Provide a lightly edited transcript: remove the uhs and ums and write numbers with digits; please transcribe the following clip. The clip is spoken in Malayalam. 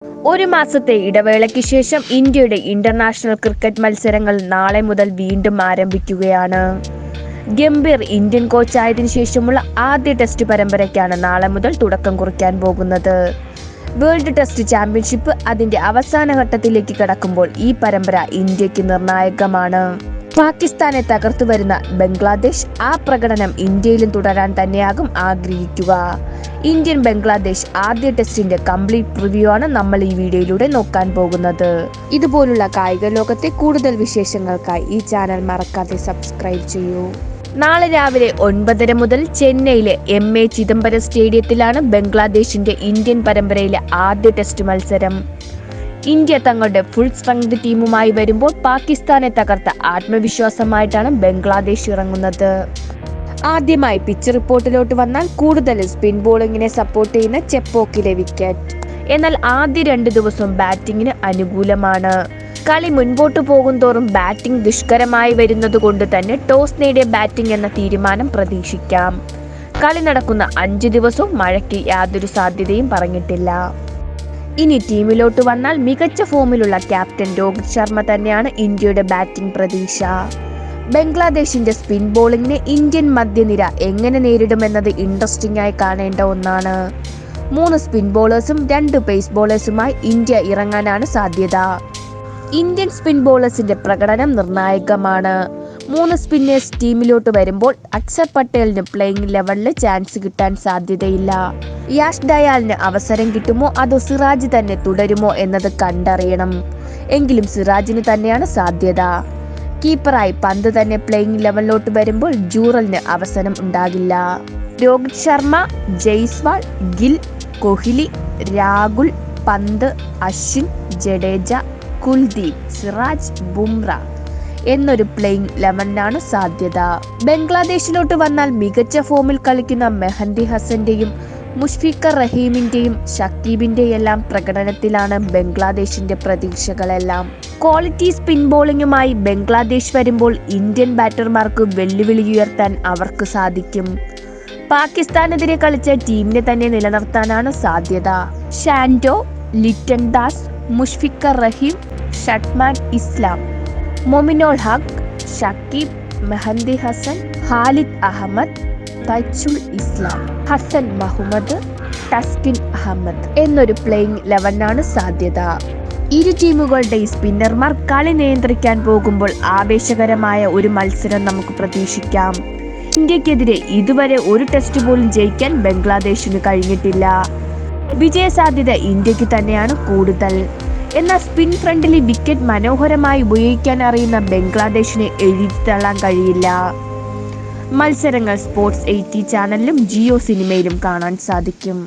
ഒരു മാസത്തെ ഇടവേളയ്ക്ക് ശേഷം ഇന്ത്യയുടെ ഇന്റർനാഷണൽ ക്രിക്കറ്റ് മത്സരങ്ങൾ നാളെ മുതൽ വീണ്ടും ആരംഭിക്കുകയാണ്. ഗംഭീർ ഇന്ത്യൻ കോച്ചായതിനു ശേഷമുള്ള ആദ്യ ടെസ്റ്റ് പരമ്പരയ്ക്കാണ് നാളെ മുതൽ തുടക്കം കുറിക്കാൻ പോകുന്നത്. വേൾഡ് ടെസ്റ്റ് ചാമ്പ്യൻഷിപ്പ് അതിന്റെ അവസാന ഘട്ടത്തിലേക്ക് കടക്കുമ്പോൾ ഈ പരമ്പര ഇന്ത്യക്ക് നിർണായകമാണ്. പാകിസ്ഥാനെ തകർത്തു വരുന്ന ബംഗ്ലാദേശ് ആ പ്രകടനം ഇന്ത്യയിലും തുടരാൻ തന്നെയാകും ആഗ്രഹിക്കുക. ഇന്ത്യൻ ബംഗ്ലാദേശ് ആദ്യ ടെസ്റ്റിന്റെ കംപ്ലീറ്റ് പ്രിവ്യൂ ആണ് നമ്മൾ ഈ വീഡിയോയിലൂടെ നോക്കാൻ പോകുന്നത്. ഇതുപോലുള്ള കായിക ലോകത്തെ കൂടുതൽ വിശേഷങ്ങൾക്കായി ഈ ചാനൽ മറക്കാതെ സബ്സ്ക്രൈബ് ചെയ്യൂ. നാളെ രാവിലെ 9:30 മുതൽ ചെന്നൈയിലെ MA ചിദംബരം സ്റ്റേഡിയത്തിലാണ് ബംഗ്ലാദേശിന്റെ ഇന്ത്യൻ പരമ്പരയിലെ ആദ്യ ടെസ്റ്റ് മത്സരം. ഇന്ത്യ തങ്ങളുടെ ഫുൾ സ്ട്രെങ്ത് ടീമുമായി വരുമ്പോൾ പാകിസ്ഥാനെ തകർത്ത ആത്മവിശ്വാസമായിട്ടാണ് ബംഗ്ലാദേശ് ഇറങ്ങുന്നത്. ആദ്യമായി പിച്ച് റിപ്പോർട്ടിലോട്ട് വന്നാൽ കൂടുതൽ സ്പിൻ ബോളിങ്ങിനെ സപ്പോർട്ട് ചെയ്യുന്ന ചെപ്പോക്കിലെ വിക്കറ്റ്. എന്നാൽ ആദ്യ 2 ദിവസവും ബാറ്റിങ്ങിന് അനുകൂലമാണ്. കളി മുൻപോട്ട് പോകുന്തോറും ബാറ്റിംഗ് ദുഷ്കരമായി വരുന്നത് കൊണ്ട് തന്നെ ടോസ് നേടിയ ബാറ്റിംഗ് എന്ന തീരുമാനം പ്രതീക്ഷിക്കാം. കളി നടക്കുന്ന 5 ദിവസവും മഴയ്ക്ക് യാതൊരു സാധ്യതയും പറഞ്ഞിട്ടില്ല. ഇനി ടീമിലോട്ട് വന്നാൽ മികച്ച ഫോമിലുള്ള ക്യാപ്റ്റൻ രോഹിത് ശർമ്മ തന്നെയാണ് ഇന്ത്യയുടെ ബാറ്റിംഗ് പ്രതീക്ഷ. ബംഗ്ലാദേശിന്റെ സ്പിൻ ബോളിങ്ങിനെ ഇന്ത്യൻ മധ്യനിര എങ്ങനെ നേരിടുമെന്നത് ഇൻട്രസ്റ്റിംഗ് ആയി കാണേണ്ട ഒന്നാണ്. 3 സ്പിൻ ബോളേഴ്സും 2 പേസ് ബോളേഴ്സുമായി ഇന്ത്യ ഇറങ്ങാനാണ് സാധ്യത. ഇന്ത്യൻ സ്പിൻ ബോളേഴ്സിന്റെ പ്രകടനം നിർണായകമാണ്. 3 സ്പിന്നേഴ്സ് ടീമിലോട്ട് വരുമ്പോൾ അക്ഷർ പട്ടേലിന് പ്ലേയിങ് ലെവലിൽ ചാൻസ് കിട്ടാൻ സാധ്യതയില്ല. യാഷ് ദയാലിന് അവസരം കിട്ടുമോ അതോ സിറാജ് തന്നെ തുടരുമോ എന്നത് കണ്ടറിയണം. എങ്കിലും സിറാജിന് തന്നെയാണ് സാധ്യത. കീപ്പറായി പന്ത് തന്നെ പ്ലേയിങ് ലെവലിലോട്ട് വരുമ്പോൾ ജൂറലിന് അവസരം ഉണ്ടാകില്ല. രോഹിത് ശർമ്മ, ജയ്സ്വാൾ, ഗിൽ, കോഹ്ലി, രാഹുൽ, പന്ത്, അശ്വിൻ, ജഡേജ, കുൽദീപ്, സിറാജ്, ബുംറ എന്നൊരു പ്ലേയിങ് 11 സാധ്യത. ബംഗ്ലാദേശിലോട്ട് വന്നാൽ മികച്ച ഫോമിൽ കളിക്കുന്ന മെഹന്തി ഹസന്റെയും മുഷ്ഫിഖർ റഹീമിന്റെയും ഷക്കീബിന്റെയും എല്ലാം പ്രകടനത്തിലാണ് ബംഗ്ലാദേശിന്റെ പ്രതീക്ഷകളെല്ലാം. ക്വാളിറ്റി സ്പിൻ ബോളിംഗുമായി ബംഗ്ലാദേശ് വരുമ്പോൾ ഇന്ത്യൻ ബാറ്റർമാർക്ക് വെല്ലുവിളി ഉയർത്താൻ അവർക്ക് സാധിക്കും. പാകിസ്ഥാനെതിരെ കളിച്ച ടീമിനെ തന്നെ നിലനിർത്താനാണ് സാധ്യത. ഷാൻഡോ, ലിറ്റൺ ദാസ്, മുഷ്ഫിഖർ റഹീം, ഷട്ട്മാൻ ഇസ്ലാം, മൊമിനുൽ ഹഖ്, ഷക്കീബ്, മെഹന്തി ഹസൻ, ഖാലിദ് അഹമ്മദ്, തൈജുൽ ഇസ്ലാം, ഹസൻ മുഹമ്മദ്, തസ്കിൻ അഹമ്മദ് എന്നൊരു പ്ലേയിങ് 11 സാധ്യത. ഇരു ടീമുകളുടെ സ്പിന്നർമാർ കളി നിയന്ത്രിക്കാൻ പോകുമ്പോൾ ആവേശകരമായ ഒരു മത്സരം നമുക്ക് പ്രതീക്ഷിക്കാം. ഇന്ത്യക്കെതിരെ ഇതുവരെ ഒരു ടെസ്റ്റ് പോലും ജയിക്കാൻ ബംഗ്ലാദേശിന് കഴിഞ്ഞിട്ടില്ല. വിജയ സാധ്യത ഇന്ത്യക്ക് തന്നെയാണ് കൂടുതൽ. എന്നാൽ സ്പിൻ ഫ്രണ്ടിലെ വിക്കറ്റ് മനോഹരമായി ഉപയോഗിക്കാൻ അറിയുന്ന ബംഗ്ലാദേശിനെ എഴുതിത്തള്ളാൻ കഴിയില്ല. മത്സരങ്ങൾ സ്പോർട്സ് 80 ചാനലിലും ജിയോ സിനിമയിലും കാണാൻ സാധിക്കും.